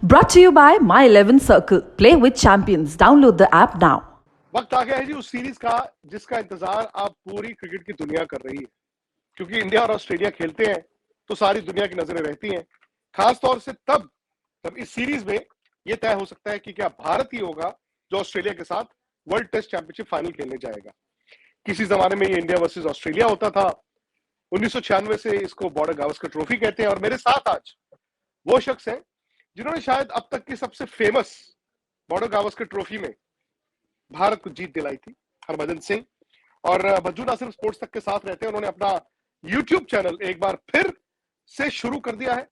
Brought to you by My 11 Circle. Play with champions. Download the app now. वक्त आ गया है जी उस series का जिसका इंतजार आप पूरी क्रिकेट की दुनिया कर रही है, क्योंकि इंडिया और ऑस्ट्रेलिया खेलते हैं तो सारी दुनिया की नजरें रहती हैं, खास तौर से जब इस सीरीज में यह तय हो सकता है कि क्या भारत ही होगा जो ऑस्ट्रेलिया के साथ वर्ल्ड टेस्ट चैंपियनशिप फाइनल खेलने जाएगा। किसी जमाने में ये इंडिया वर्सेस ऑस्ट्रेलिया होता था, 1996 से इसको बॉर्डर गावस्कर ट्रॉफी कहते हैं। और मेरे साथ आज वो शख्स हैं जिन्होंने शायद अब तक की सबसे फेमस बॉर्डर गावस्कर ट्रॉफी में भारत को जीत दिलाई थी, हरभजन सिंह। और भज्जू ना सिर्फ स्पोर्ट्स तक के साथ रहते हैं, उन्होंने अपना यूट्यूब चैनल एक बार फिर से शुरू कर दिया है।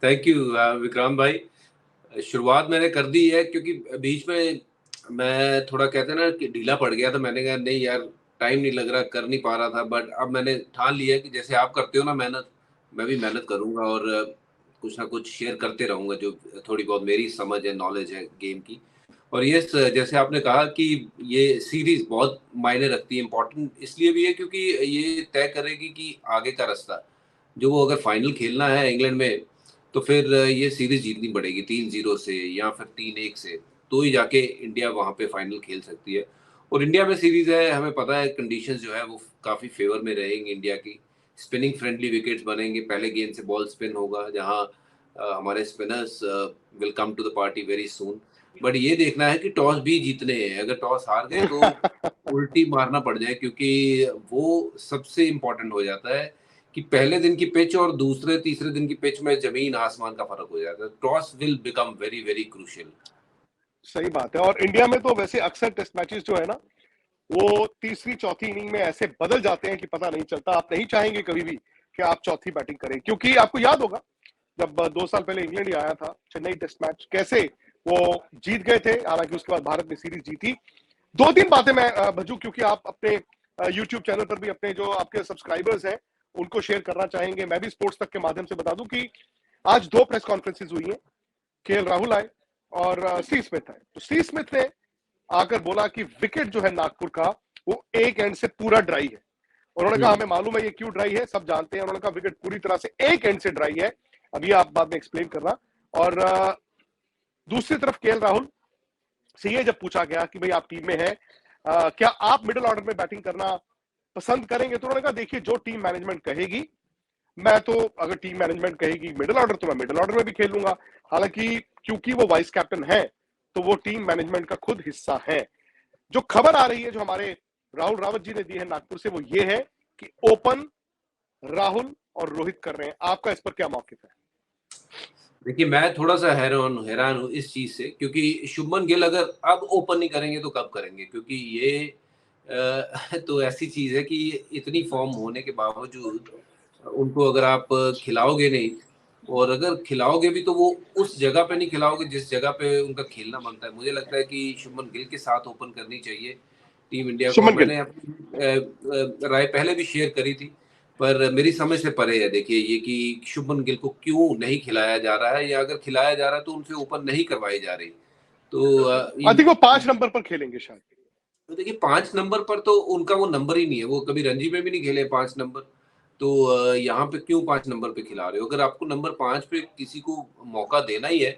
थैंक यू विक्रांत भाई। शुरुआत मैंने कर दी है क्योंकि बीच में मैं थोड़ा कहते हैं ना कि ढीला पड़ गया था। मैंने कहा नहीं यार टाइम नहीं लग रहा, कर नहीं पा रहा था, बट अब मैंने ठान लिया कि जैसे आप करते हो ना मेहनत, मैं भी मेहनत करूंगा और कुछ ना कुछ शेयर करते रहूंगा जो थोड़ी बहुत मेरी समझ है, नॉलेज है गेम की। और ये जैसे आपने कहा कि ये सीरीज बहुत मायने रखती है, इम्पोर्टेंट इसलिए भी है क्योंकि ये तय करेगी कि आगे का रास्ता जो वो अगर फाइनल खेलना है इंग्लैंड में तो फिर ये सीरीज जीतनी पड़ेगी 3-0 से या फिर 3-1 से, तो ही जाके इंडिया वहां पे फाइनल खेल सकती है। और इंडिया में सीरीज है, हमें पता है कंडीशंस जो है वो काफी फेवर में रहेंगी इंडिया की। स्पिनिंग फ्रेंडली विकेट्स बनेंगे, पहले गेंद से बॉल स्पिन होगा जहां हमारे spinners will come to the party very soon. But ये देखना है कि टॉस भी जीतने हैं, अगर टॉस हार गए तो उल्टी मारना पड़ जाए, क्योंकि वो सबसे इम्पोर्टेंट हो जाता है कि पहले दिन की पिच और दूसरे तीसरे दिन की पिच में जमीन आसमान का फर्क हो जाता है। Toss will become very very crucial. सही बात है। और इंडिया में तो वैसे अक्सर टेस्ट मैचेस जो है ना वो तीसरी चौथी इनिंग में ऐसे बदल जाते हैं कि पता नहीं चलता। आप नहीं चाहेंगे कभी भी कि आप चौथी बैटिंग करें, क्योंकि आपको याद होगा जब 2 साल पहले इंग्लैंड ही आया था चेन्नई टेस्ट मैच, कैसे वो जीत गए थे। हालांकि उसके बाद भारत ने सीरीज जीती। 2-3 बातें मैं भज्जू, क्योंकि आप अपने यूट्यूब चैनल पर भी अपने जो आपके सब्सक्राइबर्स हैं उनको शेयर करना चाहेंगे, मैं भी स्पोर्ट्स तक के माध्यम से बता दूं कि आज 2 प्रेस कॉन्फ्रेंसेज हुई हैं। केएल राहुल आए और स्टीव स्मिथ आए। तो स्टीव स्मिथ ने आकर बोला कि विकेट जो है नागपुर का वो एक एंड से पूरा ड्राई है। उन्होंने कहा हमें मालूम है ये क्यों ड्राई है, सब जानते हैं। उन्होंने कहा विकेट पूरी तरह से एक एंड से ड्राई है, अभी आप बाद में एक्सप्लेन करना। और दूसरी तरफ केएल राहुल से ये जब पूछा गया कि भाई आप टीम में हैं, क्या आप मिडिल ऑर्डर में बैटिंग करना पसंद करेंगे, तो उन्होंने कहा देखिए जो टीम मैनेजमेंट कहेगी, मैं तो अगर टीम मैनेजमेंट कहेगी मिडिल ऑर्डर तो मैं मिडिल ऑर्डर में भी खेल लूंगा। हालांकि क्योंकि वो वाइस कैप्टन है तो वो टीम मैनेजमेंट का खुद हिस्सा है। जो खबर आ रही है जो हमारे राहुल रावत जी ने दी है नागपुर से, वो ये है कि ओपन राहुल और रोहित कर रहे हैं। आपका इस पर क्या मौकिफ है? देखिए मैं थोड़ा सा हैरान हूँ इस चीज से, क्योंकि शुभमन गिल अगर अब ओपन नहीं करेंगे तो कब करेंगे? क्योंकि ये तो ऐसी चीज है कि इतनी फॉर्म होने के बावजूद उनको अगर आप खिलाओगे नहीं, और अगर खिलाओगे भी तो वो उस जगह पे नहीं खिलाओगे जिस जगह पे उनका खेलना बनता है। मुझे लगता है कि शुभमन गिल के साथ ओपन करनी चाहिए टीम इंडिया को। शुभमन गिल मैंने अपनी राय पहले भी शेयर करी थी, पर मेरी समझ से परे है। देखिए ये कि शुभमन गिल को क्यों नहीं खिलाया जा रहा है, या अगर खिलाया जा रहा है तो उनसे ओपन नहीं करवाई जा रही। तो आई थिंक वो 5 नंबर पर खेलेंगे शायद। तो देखिए 5 नंबर पर तो उनका वो नंबर ही नहीं है, वो कभी रणजी में भी नहीं खेले 5 नंबर। तो यहाँ पे क्यों 5 नंबर पे खिला रहे हो? अगर आपको नंबर 5 पे किसी को मौका देना ही है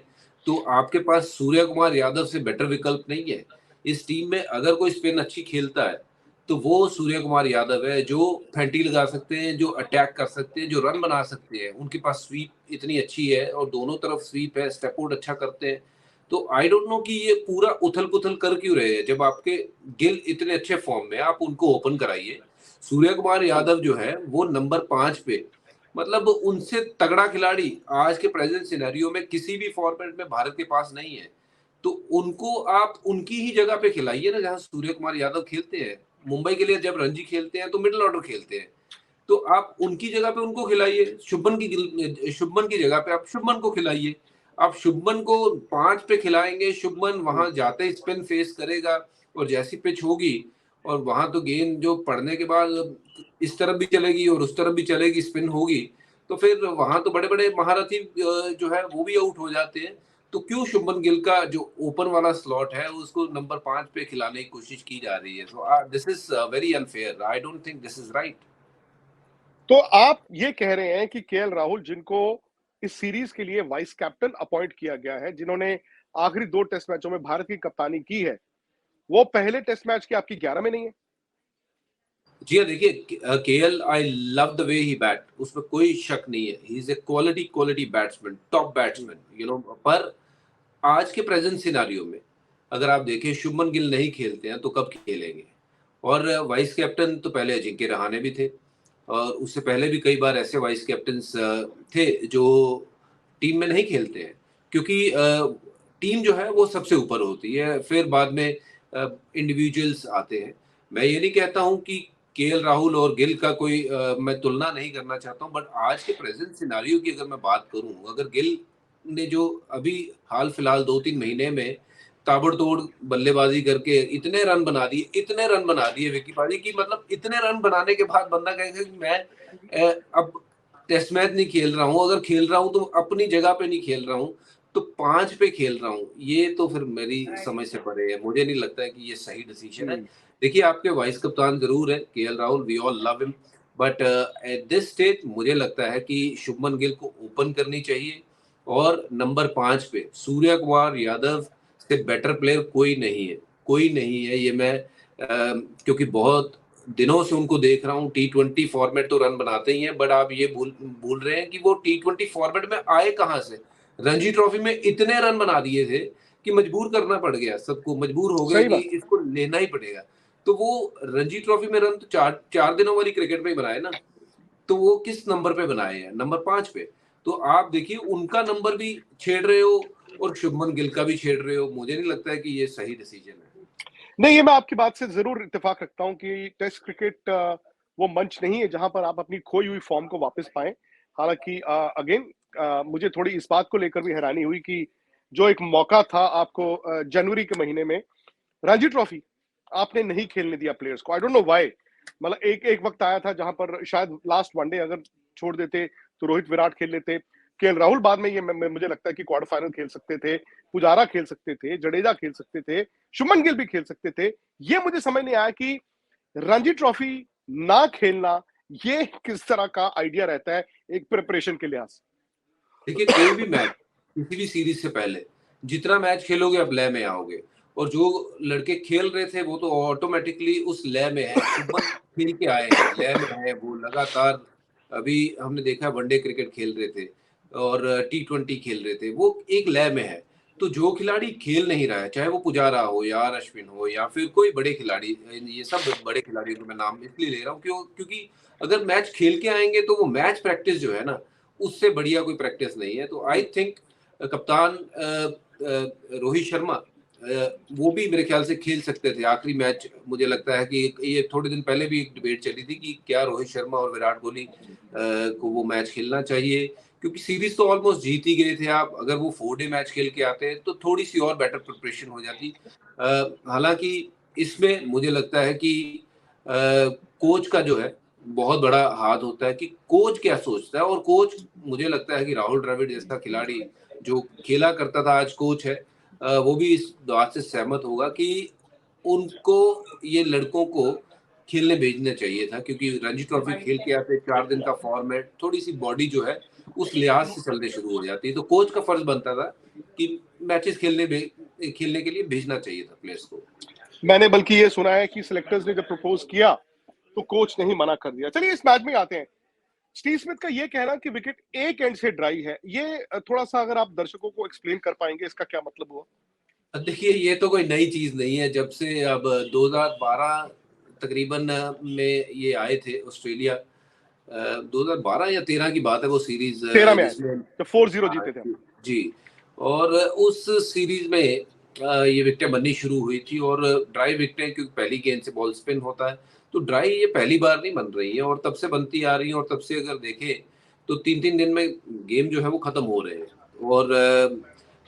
तो आपके पास सूर्य कुमार यादव से बेटर विकल्प नहीं है। इस टीम में अगर कोई स्पिन अच्छी खेलता है तो वो सूर्य कुमार यादव है, जो फैंटी लगा सकते हैं, जो अटैक कर सकते हैं, जो रन बना सकते हैं। उनके पास स्वीप इतनी अच्छी है और दोनों तरफ स्वीप है, स्टेप आउट अच्छा करते हैं। तो आई डोंट नो कि ये पूरा उथल पुथल कर क्यों रहे हैं। जब आपके गिल इतने अच्छे फॉर्म में, आप उनको ओपन कराइए। सूर्य कुमार यादव जो है वो नंबर 5 पे, मतलब उनसे तगड़ा खिलाड़ी आज के प्रेजेंट सिनेरियो में किसी भी फॉर्मेट में भारत के पास नहीं है। तो उनको आप उनकी ही जगह पे खिलाइए ना जहां सूर्य कुमार यादव खेलते हैं। मुंबई के लिए जब रणजी खेलते हैं तो मिडिल ऑर्डर खेलते हैं, तो आप उनकी जगह पे उनको खिलाइए। शुभमन की जगह पे आप शुभमन को खिलाइए। आप शुभमन को 5 पे खिलाएंगे, शुभमन वहां जाते ही स्पिन फेस करेगा, और जैसी पिच होगी और वहां तो गेंद जो पड़ने के बाद इस तरफ भी चलेगी और उस तरफ भी चलेगी, स्पिन होगी, तो फिर वहां तो बड़े बड़े महारथी जो है वो भी आउट हो जाते हैं। तो क्यों शुभमन गिल का जो ओपन वाला स्लॉट है उसको नंबर 5 पे खिलाने की कोशिश की जा रही है? So this is very unfair. I don't think this is right. तो आप ये कह रहे हैं कि केएल राहुल, जिनको इस सीरीज के लिए वाइस कैप्टन अपॉइंट किया गया है, जिन्होंने आखिरी 2 टेस्ट मैचों में भारत की कप्तानी की है, वो पहले टेस्ट मैच की आपकी 11 में नहीं है? जी हाँ, देखिए KL, I love the way he bat, उसमें कोई शक नहीं है। He is a quality batsman, top batsman, पर आज के प्रेजेंट सिनारियो में अगर आप देखें, शुभमन गिल नहीं खेलते हैं तो कब खेलेंगे? और वाइस कैप्टन तो पहले अजिंक्य रहाणे भी थे, और उससे पहले भी कई बार ऐसे वाइस कैप्टन थे जो टीम में नहीं खेलते हैं, क्योंकि टीम जो है वो सबसे ऊपर होती है, फिर बाद में इंडिविजुअल्स आते हैं। मैं ये नहीं कहता हूँ कि केएल राहुल और गिल का कोई मैं तुलना नहीं करना चाहता हूँ, बट आज के प्रेजेंट सिनारियो की अगर मैं बात करूँ, अगर गिल ने जो अभी हाल फिलहाल 2-3 महीने में ताबड़तोड़ बल्लेबाजी करके इतने रन बना दिए विकी पाजी की, मतलब इतने रन बनाने के बाद बंदा कहेगा कि मैं अब टेस्ट मैच नहीं खेल रहा हूँ, अगर खेल रहा हूँ तो अपनी जगह पे नहीं खेल रहा हूँ, तो 5 पे खेल रहा हूँ, ये तो फिर मेरी समझ से परे है। मुझे नहीं लगता है कि ये सही डिसीजन है। देखिए, आपके वाइस कप्तान जरूर है KL Rahul, we all love him, but at this stage मुझे लगता है कि शुभमन गिल को ओपन करनी चाहिए, और नंबर 5 पे सूर्य कुमार यादव से बेटर प्लेयर कोई नहीं है। ये मैं क्योंकि बहुत दिनों से उनको देख रहा हूँ, T20 फॉर्मेट तो रन बनाते ही हैं, बट आप ये भूल रहे हैं कि वो T20 फॉर्मेट में आए कहाँ से? रणजी ट्रॉफी में इतने रन बना दिए थे कि मजबूर करना पड़ गया, सबको मजबूर हो गए सही कि बात। इसको लेना ही पड़ेगा। तो वो रणजी ट्रॉफी में रन तो 4 दिनों वाली क्रिकेट में ही बनाए ना, तो वो किस नंबर पे बनाए हैं? नंबर 5 पे। तो आप देखिए, उनका नंबर भी छेड़ रहे हो और शुभमन गिल का भी छेड़ रहे हो। मुझे नहीं लगता है कि ये सही डिसीजन है। नहीं, ये मैं आपकी बात से ज़रूर इत्तेफ़ाक रखता हूँ कि टेस्ट क्रिकेट वो मंच नहीं है जहाँ पर आप अपनी खोई हुई फ़ॉर्म को वापस पाएँ। हालाँकि अगेन मुझे थोड़ी इस बात को लेकर भी हैरानी हुई कि जो एक मौका था आपको जनवरी के महीने में रणजी ट्रॉफी, आपने नहीं खेलने दिया प्लेयर्स को। I don't know why. मतलब एक एक वक़्त आया था जहाँ पर शायद लास्ट वनडे अगर छोड़ देते तो रोहित विराट खेल लेते। केएल राहुल बाद में ये मुझे लगता है कि क्वार्टर फाइनल खेल सकते थे, पुजारा खेल सकते थे, जडेजा खेल सकते थे, शुभमन गिल भी खेल सकते थे। ये मुझे समझ नहीं आया कि रणजी ट्रॉफी ना खेलना, ये किस तरह का आइडिया रहता है एक प्रिपरेशन के लिहाज से? देखिए, कोई भी मैच किसी भी सीरीज से पहले जितना मैच खेलोगे आप लय में आओगे, और जो लड़के खेल रहे थे वो तो ऑटोमेटिकली उस लय में है। शुभमन खेल के आए हैं, लय में है वो लगातार। अभी हमने देखा वनडे क्रिकेट खेल रहे थे और T20 खेल रहे थे, वो एक लय में है। तो जो खिलाड़ी खेल नहीं रहा है, चाहे वो पुजारा हो या अश्विन हो या फिर कोई बड़े खिलाड़ी, ये सब बड़े खिलाड़ियों को मैं नाम इसलिए ले रहा हूँ क्योंकि अगर मैच खेल के आएंगे तो वो मैच प्रैक्टिस जो है ना, उससे बढ़िया कोई प्रैक्टिस नहीं है। तो आई थिंक कप्तान रोहित शर्मा वो भी मेरे ख्याल से खेल सकते थे आखिरी मैच। मुझे लगता है कि ये थोड़े दिन पहले भी एक डिबेट चली थी कि क्या रोहित शर्मा और विराट कोहली को वो मैच खेलना चाहिए, क्योंकि सीरीज तो ऑलमोस्ट जीत ही गए थे आप। अगर वो 4 डे मैच खेल के आते तो थोड़ी सी और बेटर प्रिपरेशन हो जाती। हालांकि इसमें मुझे लगता है कि कोच का जो है बहुत बड़ा हाथ होता है कि कोच क्या सोचता है, और कोच मुझे लगता है कि राहुल द्रविड़ जैसा खिलाड़ी जो खेला करता था आज कोच है, वो भी इस बात से सहमत होगा कि उनको ये लड़कों को खेलने भेजना चाहिए था, क्योंकि रणजी ट्रॉफी खेल के आते 4 दिन का फॉर्मेट, थोड़ी सी बॉडी जो है उस लिहाज से चलने शुरू हो जाती है। तो कोच का फर्ज बनता था कि मैचेस खेलने के लिए भेजना चाहिए था प्लेयर्स को। मैंने बल्कि ये सुना है कि सिलेक्टर्स ने जब प्रपोज किया तो कोच ने ही मना कर दिया। चलिए इस मैच में आते हैं। स्टीव स्मिथ का ये कहना कि विकेट एक एंड से ड्राई है, ये थोड़ा-सा अगर आप दर्शकों को एक्सप्लेन कर पाएंगे, इसका क्या मतलब हुआ? देखिए, ये तो कोई नई चीज नहीं है। जब से अब 2012 तकरीबन में ये आए थे ऑस्ट्रेलिया, 2012 या 13 की बात है वो सीरीज 13 में आए थे, जिसमें जब 4-0 जीते थे हम। जी, और उस सीरीज में ये विकेटें बननी शुरू हुई थी, और ड्राई विकेटें, क्योंकि पहली गेंद से बॉल स्पिन होता है, तो ड्राई ये पहली बार नहीं बन रही है, और तब से बनती आ रही है। और तब से अगर देखें तो 3-3 दिन में गेम जो है वो खत्म हो रहे हैं। और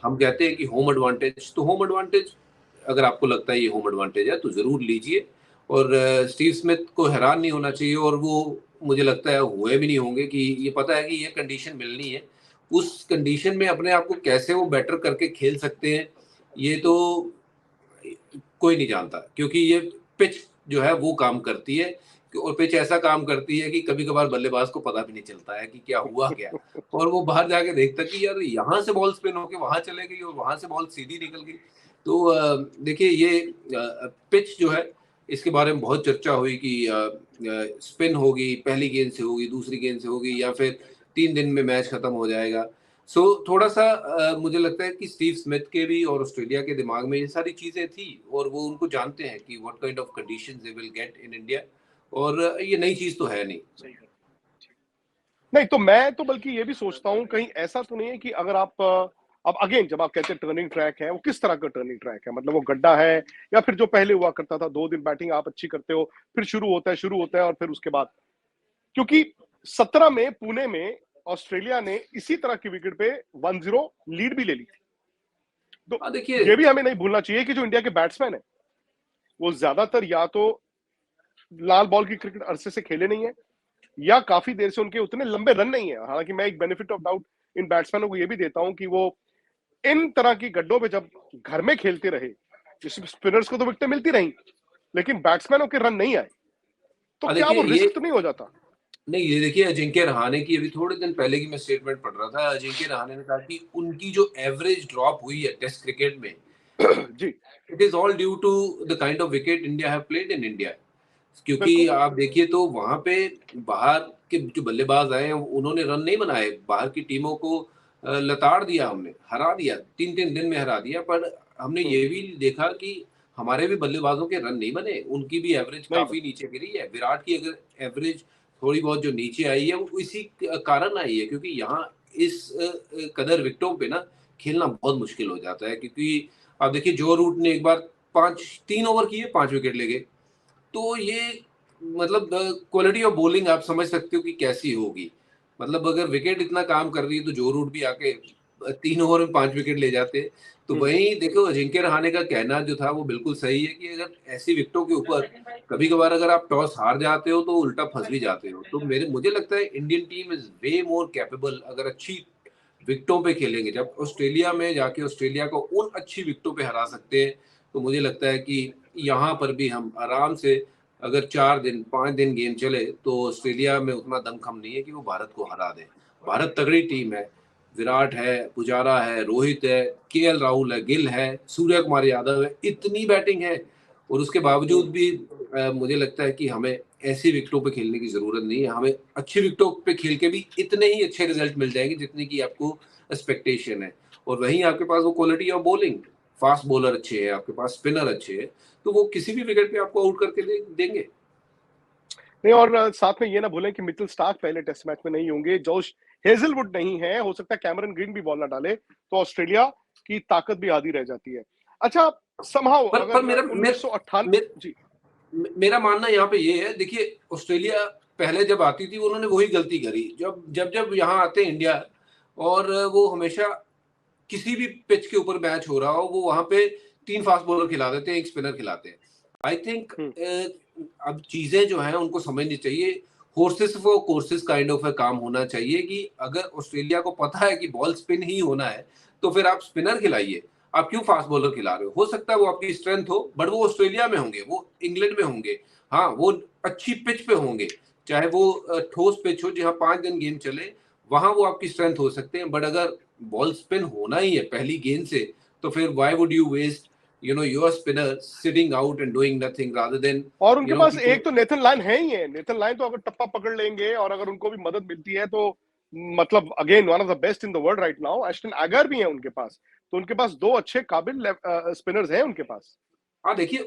हम कहते हैं कि होम एडवांटेज, तो होम एडवांटेज अगर आपको लगता है ये होम एडवांटेज है तो जरूर लीजिए। और स्टीव स्मिथ को हैरान नहीं होना चाहिए, और वो मुझे लगता है हुए भी नहीं होंगे कि ये पता है कि ये कंडीशन मिलनी है। उस कंडीशन में अपने आप को कैसे वो बेटर करके खेल सकते हैं, ये तो कोई नहीं जानता, क्योंकि ये पिच जो है वो काम करती है और पिच ऐसा काम करती है कि कभी कभार बल्लेबाज को पता भी नहीं चलता है कि क्या हुआ क्या, और वो बाहर जाके देखता कि यार यहाँ से बॉल स्पिन होके वहां चले गई और वहां से बॉल सीधी निकल गई। तो देखिए ये पिच जो है इसके बारे में बहुत चर्चा हुई कि स्पिन होगी, पहली गेंद से होगी, दूसरी गेंद से होगी, या फिर 3 दिन में मैच खत्म हो जाएगा। सो थोड़ा सा मुझे लगता है कि स्टीव स्मिथ के भी और ऑस्ट्रेलिया के दिमाग में ये सारी चीजें थी, और वो उनको जानते हैं कि what kind of conditions they will get in India, और ये नई चीज तो है नहीं। नहीं तो मैं तो बल्कि ये भी सोचता हूँ कहीं ऐसा तो नहीं है कि अगर आप अब अगेन जब आप कहते हैं टर्निंग ट्रैक है, वो किस तरह का टर्निंग ट्रैक है, मतलब वो गड्ढा है या फिर जो पहले हुआ करता था 2 दिन बैटिंग आप अच्छी करते हो, फिर शुरू होता है और फिर उसके बाद, क्योंकि 17 में पुणे में ऑस्ट्रेलिया ने इसी तरह की विकेट पे 1-0 लीड भी ले ली थी। तो देखिए ये भी हमें नहीं भूलना चाहिए कि जो इंडिया के बैट्समैन है वो ज्यादातर या तो लाल बॉल की क्रिकेट अरसे से खेले नहीं है, या काफी देर से उनके उतने लंबे रन नहीं है। हालांकि मैं एक बेनिफिट ऑफ डाउट इन बैट्समैनों को ये भी देता हूं कि वो इन तरह की गड्ढों पे जब घर में खेलते रहे, जिसमें स्पिनर्स को तो विकेटें मिलती रही लेकिन बैट्समैनों के रन नहीं आए, तो क्या देखिए वो रिस्क तो नहीं हो जाता? नहीं, ये देखिए अजिंक्य रहाणे की अभी थोड़े दिन पहले की मैं स्टेटमेंट पढ़ रहा था। अजिंक्य रहाणे ने कहा कि उनकी जो एवरेज ड्रॉप हुई है टेस्ट क्रिकेट में, जी it is all due to the kind of wicket India have played in India. क्योंकि बिल्कुल आप देखिए तो वहां पे बाहर के जो बल्लेबाज आए हैं उन्होंने रन नहीं बनाए, बाहर की टीमों को लताड़ दिया, हमने हरा दिया, 3-3 दिन में हरा दिया। पर हमने ये भी देखा कि हमारे भी बल्लेबाजों के रन नहीं बने, उनकी भी एवरेज नहीं काफी नीचे गिरी है। विराट की अगर एवरेज थोड़ी बहुत जो नीचे आई है वो इसी कारण आई है, क्योंकि यहाँ इस कदर विकेटों पे ना खेलना बहुत मुश्किल हो जाता है। क्योंकि आप देखिए जो रूट ने एक बार 3 ओवर किए 5 विकेट ले गए, तो ये मतलब क्वालिटी ऑफ बॉलिंग आप समझ सकते हो कि कैसी होगी। मतलब अगर विकेट इतना काम कर रही है तो जो रूट भी आके 3 ओवर में 5 विकेट ले जाते। तो वहीं देखो अजिंक्य रहाणे का कहना जो था वो बिल्कुल सही है कि अगर ऐसी विकेटों के ऊपर कभी कभार अगर आप टॉस हार जाते हो तो उल्टा फंस भी जाते हो। तो मुझे लगता है Indian team is way more capable अगर अच्छी विकेटों पे खेलेंगे। जब ऑस्ट्रेलिया में जाके ऑस्ट्रेलिया को उन अच्छी विकेटों पे हरा सकते हैं, तो मुझे लगता है कि यहाँ पर भी हम आराम से, अगर 4 दिन 5 दिन गेम चले तो ऑस्ट्रेलिया में उतना दमखम नहीं है कि वो भारत को हरा दे। भारत तगड़ी टीम है, विराट है, पुजारा है, रोहित है, केएल राहुल है, गिल है, सूर्य कुमार यादव है, इतनी बैटिंग है। और उसके बावजूद भी मुझे लगता है कि हमें ऐसी विकेटों पे खेलने की जरूरत नहीं है। हमें अच्छी विकेटों पे खेल के भी इतने ही अच्छे रिजल्ट मिल जाएंगे जितने की आपको एक्सपेक्टेशन है। और वहीं आपके पास वो quality of bowling, fast bowler अच्छे हैं आपके पास, स्पिनर अच्छे हैं, तो वो किसी भी विकेट पे आपको आउट करके देंगे। नहीं, और साथ में ये ना भूलें कि मिचेल स्टार्क पहले टेस्ट मैच में नहीं होंगे, जोश हेजलवुड नहीं है, हो सकता है कैमरन ग्रीन भी बॉल ना डाले, तो ऑस्ट्रेलिया की ताकत भी आधी रह जाती है। अच्छा, समहाउ पर अगर मेरा 1998 जी मेरा मानना यहाँ पे ये है, देखिए ऑस्ट्रेलिया पहले जब आती थी उन्होंने वही गलती करी, जब जब जब यहाँ आते हैं इंडिया, और वो हमेशा किसी भी पिच के ऊपर मैच हो रहा हो वो वहां पे 3 फास्ट बॉलर खिला देते हैं, एक स्पिनर खिलाते हैं। आई थिंक अब चीजें जो है उनको समझनी चाहिए, horses for courses kind of काम होना चाहिए कि अगर ऑस्ट्रेलिया को पता है कि बॉल स्पिन ही होना है तो फिर आप स्पिनर खिलाइए, आप क्यों फास्ट बॉलर खिला रहे हो सकता है वो आपकी स्ट्रेंथ हो, बट वो ऑस्ट्रेलिया में होंगे, वो इंग्लैंड में होंगे, हाँ वो अच्छी पिच पे होंगे, चाहे वो ठोस पिच हो जहाँ 5 दिन गेम चले, वहां वो आपकी स्ट्रेंथ हो सकते हैं। बट अगर बॉल स्पिन होना ही है पहली गेंद से, तो फिर why would you waste your spinner sitting out and doing nothing rather than और उनके पास एक तो नेथन लायन है ही है। नेथन लायन तो अगर टप्पा पकड़ लेंगे और अगर उनको भी मदद मिलती है तो मतलब again one of the best in the world right now. Ashton Agar भी है उनके पास, तो उनके पास 2 अच्छे काबिल स्पिनर्स हैं उनके पास। हाँ देखिए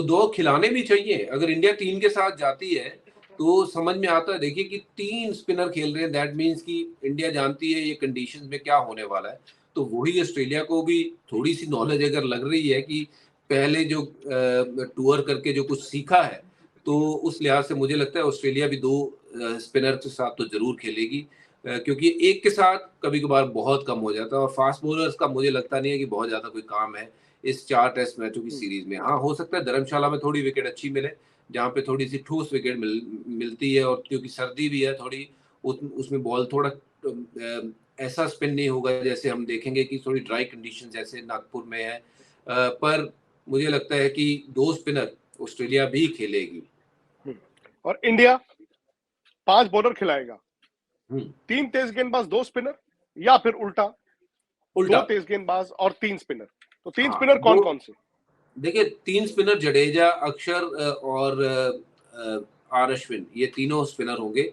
2 खिलाने भी चाहिए। अगर इंडिया 3 के साथ जाती है तो समझ में आता है, देखिए कि 3 स्पिनर खेल रहे हैं, दैट मीन्स कि इंडिया जानती है ये कंडीशंस में क्या होने वाला है। तो वही ऑस्ट्रेलिया को भी थोड़ी सी नॉलेज अगर लग रही है कि पहले जो टूर करके जो कुछ सीखा है, तो उस लिहाज से मुझे लगता है ऑस्ट्रेलिया भी 2 स्पिनर के साथ तो जरूर खेलेगी, क्योंकि एक के साथ कभी कभार बहुत कम हो जाता है। और फास्ट बॉलर्स का मुझे लगता नहीं है कि बहुत ज्यादा कोई काम है इस 4 टेस्ट मैचों की सीरीज में। हाँ हो सकता है धर्मशाला में थोड़ी विकेट अच्छी मिले, जहाँ पे थोड़ी सी ठोस विकेट मिलती है, और क्योंकि सर्दी भी है थोड़ी, उसमें बॉल थोड़ा ऐसा स्पिन नहीं होगा जैसे हम देखेंगे कि थोड़ी ड्राई कंडीशन जैसे नागपुर में है। पर मुझे लगता है कि 2 स्पिनर ऑस्ट्रेलिया भी खेलेगी। और इंडिया 5 बॉलर खिलाएगा, 3 हम्म, तेज गेंदबाज 2 स्पिनर, या फिर उल्टा 2 उल्टा। तेज गेंदबाज और 3 स्पिनर। तो 3 हाँ, स्पिनर कौन वो कौन से? देखिए 3 स्पिनर जडेजा, अक्षर और आर अश्विन, ये तीनों स्पिनर होंगे।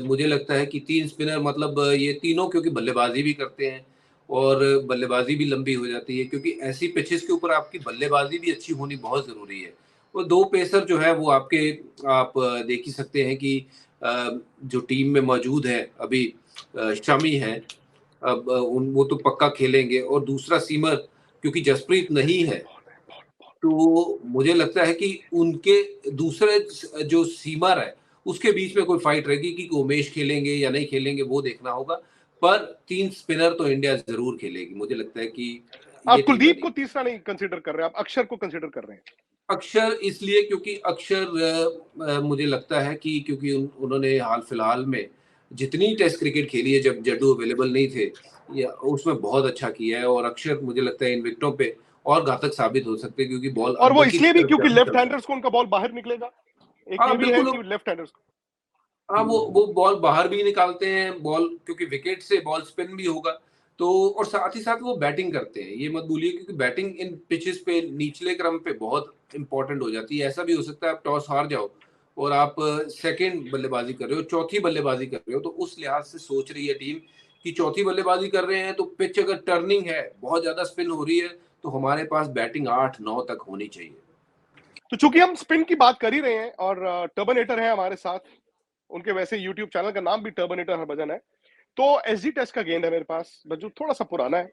मुझे लगता है कि 3 स्पिनर मतलब ये तीनों क्योंकि बल्लेबाजी भी करते हैं और बल्लेबाजी भी लंबी हो जाती है, क्योंकि ऐसी पिचेस के ऊपर आपकी बल्लेबाजी भी अच्छी होनी बहुत ज़रूरी है। और 2 पेसर जो है वो आपके आप देख ही सकते हैं कि जो टीम में मौजूद है अभी, शमी है, अब उन वो तो पक्का खेलेंगे, और दूसरा सीमर क्योंकि जसप्रीत नहीं है, तो मुझे लगता है कि उनके दूसरे जो सीमर है उसके बीच में कोई फाइट रहेगी कि उमेश खेलेंगे या नहीं खेलेंगे, वो देखना होगा। पर 3 स्पिनर तो इंडिया जरूर खेलेगी, मुझे लगता है कि ये आप टीम कुलदीप बनी। को तीसरा नहीं कंसीडर कर रहे, आप अक्षर को कंसीडर कर रहे हैं? अक्षर इसलिए क्योंकि अक्षर मुझे लगता है कि क्योंकि उन्होंने हाल फिलहाल में जितनी टेस्ट क्रिकेट खेली है जब जड्डू अवेलेबल नहीं थे, या उसमें बहुत अच्छा किया है, और अक्षर मुझे लगता है इन विकेटों पे और घातक साबित हो सकते हैं क्योंकि बॉल और वो अंदर की इसलिए भी तरफ क्योंकि ज्यादा लेफ्ट चलता है। हैंडर्स को उनका बॉल बाहर निकलेगा, एक हाँ ये भी है बिल्कुल, कि लेफ्ट हैंडर्स को। हाँ वो बॉल बाहर भी निकालते हैं बॉल, क्योंकि विकेट से बॉल स्पिन भी होगा। तो और साथ ही साथ वो बैटिंग करते हैं, ये मत भूलिए, क्योंकि बैटिंग इन पिचेस पे निचले क्रम पे बहुत इंपॉर्टेंट हो जाती है। ऐसा भी हो सकता है आप टॉस हार जाओ और आप सेकंड बल्लेबाजी कर रहे हो, चौथी बल्लेबाजी कर रहे हो, तो उस लिहाज से सोच रही है टीम कि चौथी बल्लेबाजी कर रहे हैं तो पिच अगर टर्निंग है, बहुत ज्यादा स्पिन हो रही है, तो हमारे पास बैटिंग 8-9 तक होनी चाहिए। तो चूंकि हम स्पिन की बात कर ही रहे हैं और टर्बनेटर है हमारे साथ, उनके वैसे यूट्यूब चैनल का नाम भी टर्बनेटर हरभजन है, तो एसजी टेस्ट का गेंद है मेरे पास जो थोड़ा सा पुराना है,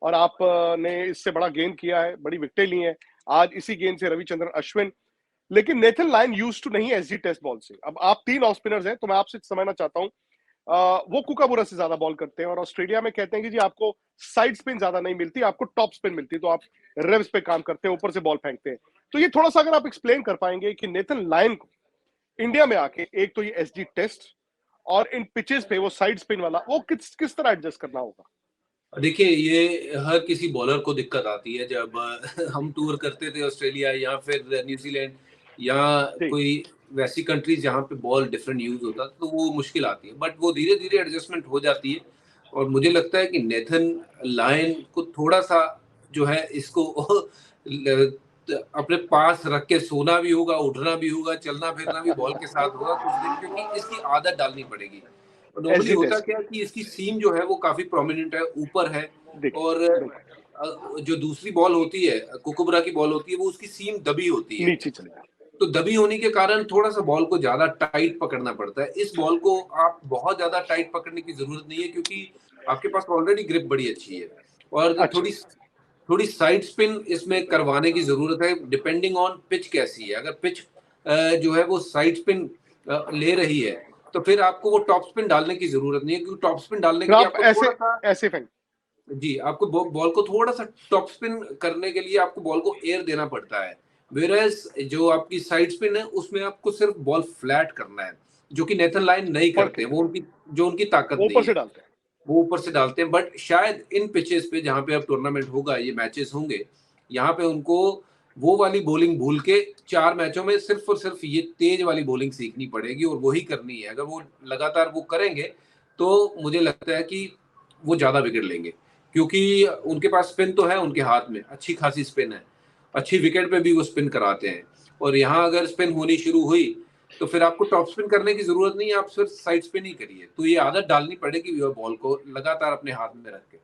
और आपने इससे बड़ा गेंद किया है, बड़ी विकेटें ली हैं। आज इसी गेंद से रविचंद्रन अश्विन, लेकिन नेथन लायन यूज टू नहीं एसजी टेस्ट बॉल से। अब आप 3 ऑफ स्पिनर्स हैं, तो मैं आपसे समझना चाहता हूं, वो कुकाबुरा से ज्यादा बॉल करते हैं और ऑस्ट्रेलिया में कहते हैं कि जी आपको साइड स्पिन ज्यादा नहीं मिलती, आपको टॉप स्पिन मिलती है, तो आप रिव्स पे काम करते हैं, ऊपर से बॉल फेंकते हैं। तो ये थोड़ा सा अगर आप एक्सप्लेन कर पाएंगे कि नेथन लायन को इंडिया में आके एक तो ये एसजी टेस्ट और इन पिचेस पे वो साइड स्पिन वाला वो किस किस तरह एडजस्ट करना होगा? देखिए, ये हर किसी बॉलर को दिक्कत आती है जब हम टूर करते थे ऑस्ट्रेलिया या फिर न्यूजीलैंड या ठीक। कोई वैसी कंट्रीज जहाँ पे बॉल डिफरेंट यूज होता है, तो वो मुश्किल आती है, बट वो धीरे धीरे एडजस्टमेंट हो जाती है। और मुझे लगता है कि नेथन लायन को थोड़ा सा जो है इसको अपने पास रख के सोना भी होगा, उठना भी होगा, चलना फिरना भी बॉल के साथ होगा कुछ दिन, क्योंकि इसकी आदत डालनी पड़ेगी। नॉर्मली एसजी होता टेस्ट। क्या है कि इसकी सीम जो है वो काफी प्रोमिनेंट है, ऊपर है, देखिए और बिल्कुल जो दूसरी बॉल होती है, कुकुबरा की बॉल होती है, वो उसकी सीम दबी होती है। नीचे चले जाए। तो दबी होने के कारण थोड़ा सा बॉल को ज्यादा टाइट पकड़ना पड़ता है। इस बॉल को आप बहुत ज्यादा टाइट पकड़ने की जरूरत नहीं है, क्योंकि आपके पास ऑलरेडी ग्रिप बड़ी अच्छी है, और अच्छा। थोड़ी थोड़ी साइड स्पिन इसमें करवाने की जरूरत है, डिपेंडिंग ऑन पिच कैसी है। अगर पिच जो है वो साइड स्पिन ले रही है, तो फिर आपको वो टॉप स्पिन डालने की जरूरत नहीं है, क्योंकि टॉप स्पिन डालने फिर के लिए आप आपको ऐसे थोड़ा सा, ऐसे फेंक। जी, आपको बॉल को थोड़ा सा टॉप स्पिन करने के लिए आपको बॉल को एयर देना पड़ता है। वेयरएज जो आपकी साइड स्पिन है उसमें आपको सिर्फ बॉल फ्लैट करना है, जो कि नेथन लायन नहीं पढ़ करते, के वो उनकी जो उनकी ताकत वो ऊपर नहीं से है, डालते हैं। वो ऊपर से डालते हैं। बट शायद इन पिचेस पे जहाँ पे अब टूर्नामेंट होगा, ये मैचेस होंगे, यहाँ पे उनको वो वाली बॉलिंग भूल के 4 मैचों में सिर्फ और सिर्फ ये तेज वाली बॉलिंग सीखनी पड़ेगी और वही करनी है। अगर वो लगातार वो करेंगे, तो मुझे लगता है कि वो ज्यादा विकेट लेंगे, क्योंकि उनके पास स्पिन तो है, उनके हाथ में अच्छी खासी स्पिन है, अच्छी विकेट पे भी वो स्पिन कराते हैं। और यहाँ अगर स्पिन होनी शुरू हुई, तो फिर आपको टॉप स्पिन करने की जरूरत नहीं है, आप सिर्फ साइड स्पिन ही करिए। तो ये आदत डालनी पड़ेगी बॉल को लगातार अपने हाथ में रख के।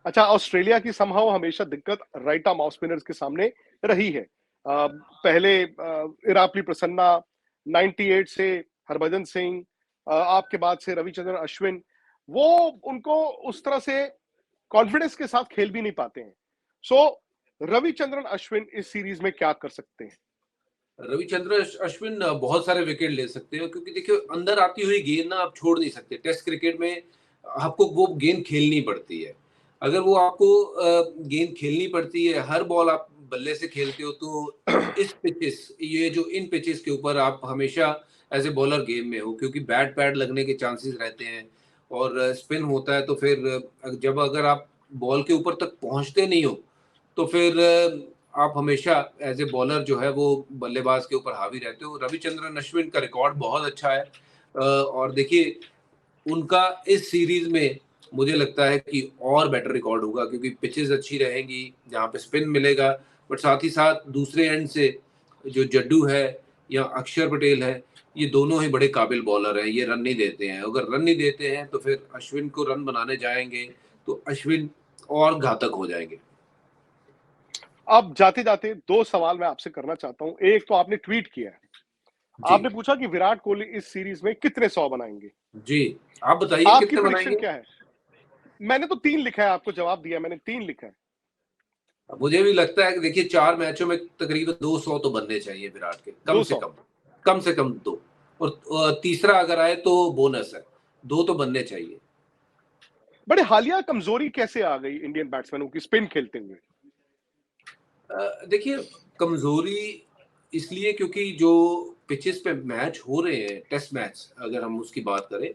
अच्छा, ऑस्ट्रेलिया की समहाउ हमेशा दिक्कत राइट आर्म ऑफ स्पिनर्स के सामने रही है। पहले इरापली प्रसन्ना, 98 से हरभजन सिंह, आपके बाद से रविचंद्रन अश्विन, वो उनको उस तरह से कॉन्फिडेंस के साथ खेल भी नहीं पाते हैं। सो रविचंद्रन अश्विन इस सीरीज में क्या कर सकते हैं? रविचंद्र अश्विन बहुत सारे विकेट ले सकते हैं, क्योंकि देखिए अंदर आती हुई गेंद ना आप छोड़ नहीं सकते। टेस्ट क्रिकेट में आपको वो गेंद खेलनी पड़ती है। अगर वो आपको गेंद खेलनी पड़ती है, हर बॉल आप बल्ले से खेलते हो, तो इस पिचेस, ये जो इन पिचेस के ऊपर आप हमेशा एज ए बॉलर गेम में हो, क्योंकि बैट पैड लगने के चांसेस रहते हैं और स्पिन होता है। तो फिर जब अगर आप बॉल के ऊपर तक पहुंचते नहीं हो, तो फिर आप हमेशा एज ए बॉलर जो है वो बल्लेबाज के ऊपर हावी रहते हो। रविचंद्रन अश्विन का रिकॉर्ड बहुत अच्छा है और देखिए उनका इस सीरीज में मुझे लगता है कि और बेटर रिकॉर्ड होगा क्योंकि पिचेस अच्छी रहेंगी जहाँ पे स्पिन मिलेगा, बट साथ ही साथ दूसरे एंड से जो जड्डू है या अक्षर पटेल है, ये दोनों ही बड़े काबिल बॉलर हैं। ये रन नहीं देते हैं, अगर रन नहीं देते हैं तो फिर अश्विन को रन बनाने जाएंगे तो अश्विन और घातक हो जाएंगे। अब जाते जाते दो सवाल मैं आपसे करना चाहता हूं। एक तो आपने ट्वीट किया है, आपने पूछा कि विराट कोहली इस सीरीज में कितने 100 बनाएंगे। जी, आप बताइए आपकी कितने प्रेडिक्शन बनाएंगे? क्या है? मैंने तो 3 लिखा है, आपको जवाब दिया, मैंने 3 लिखा है। मुझे भी लगता है कि देखिए 4 मैचों में तकरीबन 200 तो बनने चाहिए विराट के, कम से कम 2 और तीसरा अगर आए तो बोनस है, 2 तो बनने चाहिए। बड़े हालिया कमजोरी कैसे आ गई इंडियन बैट्समैनों की स्पिन खेलते हुए? देखिए कमजोरी इसलिए क्योंकि जो पिचेस पे मैच हो रहे हैं, टेस्ट मैच अगर हम उसकी बात करें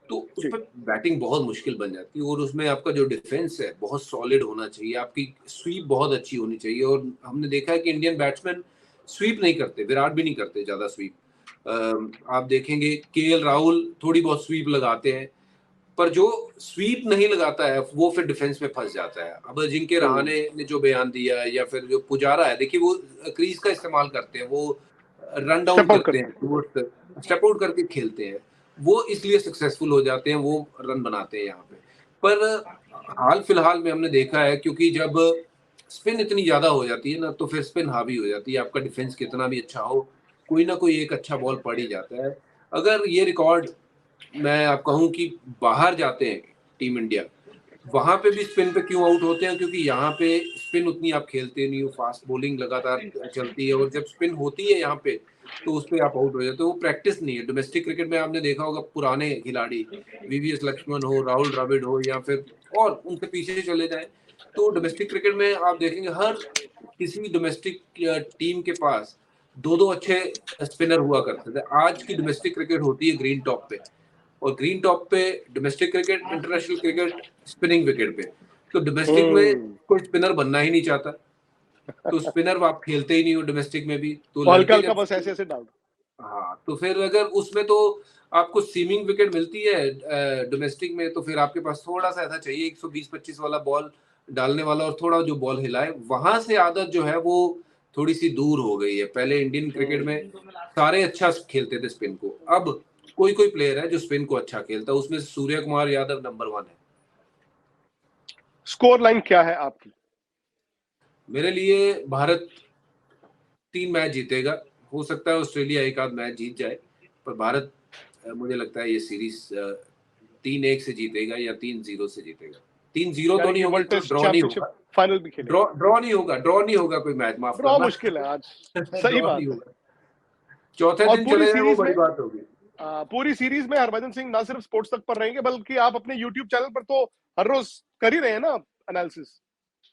तो उस पर बैटिंग बहुत मुश्किल बन जाती है और उसमें आपका जो डिफेंस है बहुत सॉलिड होना चाहिए, आपकी स्वीप बहुत अच्छी होनी चाहिए और हमने देखा है कि इंडियन बैट्समैन स्वीप नहीं करते, विराट भी नहीं करते ज्यादा स्वीप। आप देखेंगे केएल राहुल थोड़ी बहुत स्वीप लगाते हैं, पर जो स्वीप नहीं लगाता है वो फिर डिफेंस में फंस जाता है। अब अजिंक्य रहाणे ने जो बयान दिया है या फिर जो पुजारा है, देखिए वो क्रीज का इस्तेमाल करते हैं, वो रन डाउन करते हैं, स्टेप आउट करके खेलते हैं, वो इसलिए सक्सेसफुल हो जाते हैं, वो रन बनाते हैं यहाँ पे। पर हाल फिलहाल में हमने देखा है क्योंकि जब स्पिन इतनी ज्यादा हो जाती है ना तो फिर स्पिन हावी हो जाती है, आपका डिफेंस कितना भी अच्छा हो, कोई ना कोई एक अच्छा बॉल पड़ ही जाता है। अगर ये रिकॉर्ड मैं आप कहूं कि बाहर जाते हैं टीम इंडिया, वहां पे भी स्पिन पे क्यों आउट होते हैं, क्योंकि यहाँ पे स्पिन उतनी आप खेलते नहीं हो, फास्ट बॉलिंग लगातार चलती है और जब स्पिन होती है यहाँ पे तो उस पे आप आउट हो जाते हो, वो प्रैक्टिस नहीं है। डोमेस्टिक क्रिकेट में आपने देखा होगा पुराने खिलाड़ी वीवीएस लक्ष्मण हो, राहुल द्रविड़ हो या फिर और उनके पीछे चले जाए तो डोमेस्टिक क्रिकेट में आप देखेंगे हर किसी भी डोमेस्टिक टीम के पास 2-2 अच्छे स्पिनर हुआ करते थे। आज की डोमेस्टिक क्रिकेट होती है ग्रीन टॉप पे और ग्रीन टॉप पे domestic cricket, international cricket spinning wicket पे, तो डोमेस्टिक में कोई स्पिनर बनना ही नहीं चाहता, तो स्पिनर आप खेलते ही नहीं हो डोमेस्टिक में भी, तो हल्का बस ऐसे डाल। हाँ, तो फिर अगर उसमें तो आपको सीमिंग विकेट मिलती है डोमेस्टिक में, तो फिर आपके पास थोड़ा सा ऐसा चाहिए 120-25 वाला बॉल डालने वाला और थोड़ा जो बॉल हिलाए, वहां से आदत जो है वो थोड़ी सी दूर हो गई है। पहले इंडियन क्रिकेट में सारे अच्छा खेलते थे स्पिन को, अब कोई कोई प्लेयर है जो स्पिन को अच्छा खेलता है, उसमें सूर्य कुमार यादव नंबर 1 है। स्कोर लाइन क्या है आपकी? मेरे लिए भारत 3 मैच जीतेगा, हो सकता है ऑस्ट्रेलिया एक आध मैच जीत जाए, पर भारत मुझे लगता है ये सीरीज 3-1 से जीतेगा या 3-0 से जीतेगा। 3-0 तो नहीं होगा, ड्रॉ नहीं होगा, फाइनल भी खेलेगा। ड्रॉ नहीं होगा कोई मैच, माफ करना, ड्रॉ मुश्किल है आज। सही बात है। चौथे दिन चले जाए वो बड़ी बात होगी। पूरी सीरीज में हरभजन सिंह ना सिर्फ स्पोर्ट्स तक पर रहेंगे बल्कि आप अपने YouTube चैनल पर तो हर रोज कर ही रहे हैं ना एनालिसिस।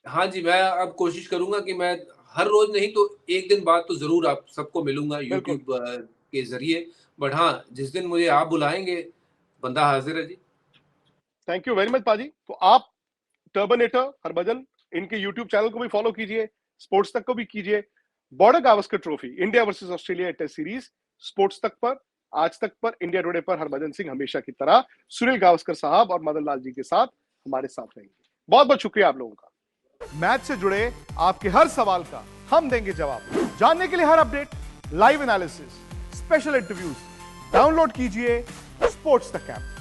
हाँ जी, मैं अब कोशिश करूंगा कि मैं हर रोज नहीं तो एक दिन बाद तो जरूर आप सबको मिलूंगा YouTube के जरिए, बट हाँ जिस दिन मुझे आप बुलाएंगे बंदा हाजिर है जी। थैंक यू वेरी मच पाजी। तो आप टर्बनेटर हरभजन इनके YouTube चैनल को भी फॉलो कीजिए, स्पोर्ट्स तक को भी कीजिए। Border Gavaskar trophy India versus Australia test series sports तक पर, आज तक पर, इंडिया टुडे पर हरभजन सिंह हमेशा की तरह सुनील गावस्कर साहब और मदन लाल जी के साथ हमारे साथ रहेंगे। बहुत बहुत शुक्रिया आप लोगों का। मैच से जुड़े आपके हर सवाल का हम देंगे जवाब। जानने के लिए हर update, live analysis, special interviews download कीजिए स्पोर्ट्स तक ऐप।